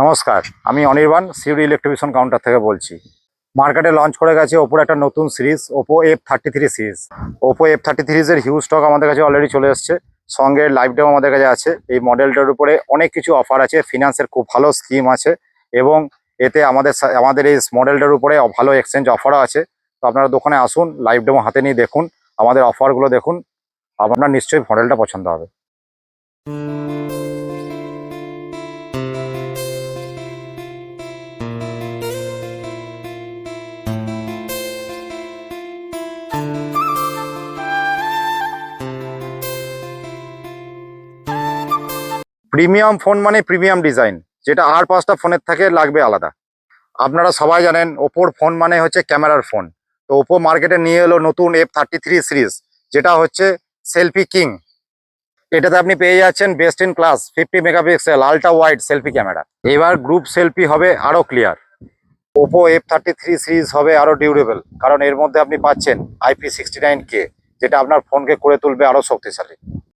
নমস্কার, আমি অনির্বাণ সিউড়ি ইলেকট্রিবিউশন কাউন্টার থেকে বলছি। মার্কেটে লঞ্চ করে গেছে ওপোর একটা নতুন series Oppo F33 series. Oppo F33 এর হিউজ স্টক আমাদের কাছে অলরেডি চলে এসেছে। সঙ্গে লাইভ ডেমো আমাদের কাছে আছে। এই মডেলটার উপরে অনেক কিছু অফার আছে, ফিনান্সের খুব ভালো স্কিম আছে এবং এতে আমাদের এই মডেলটার উপরে ভালো এক্সচেঞ্জ অফারও আছে। তো আপনারা দোকানে আসুন, লাইভ ডেমো হাতে নিয়ে দেখুন, আমাদের অফারগুলো দেখুন, আপনার নিশ্চয়ই মডেলটা পছন্দ হবে। প্রিমিয়াম ফোন মানে প্রিমিয়াম ডিজাইন, যেটা আর পাঁচটা ফোনের থেকে লাগবে আলাদা। আপনারা সবাই জানেন ওপোর ফোন মানে হচ্ছে ক্যামেরার ফোন। তো ওপো মার্কেটে নিয়ে এলো নতুন F33 সিরিজ, যেটা হচ্ছে সেলফি কিং। এটাতে আপনি পেয়ে যাচ্ছেন best in class 50 megapixel ultra wide selfie camera. এবার গ্রুপ সেলফি হবে আরো ক্লিয়ার। ওপো F33 সিরিজ হবে আরো ডিউরেবল, কারণ এর মধ্যে আপনি পাচ্ছেন IP69K, যেটা আপনার ফোনকে করে তুলবে আরো শক্তিশালী।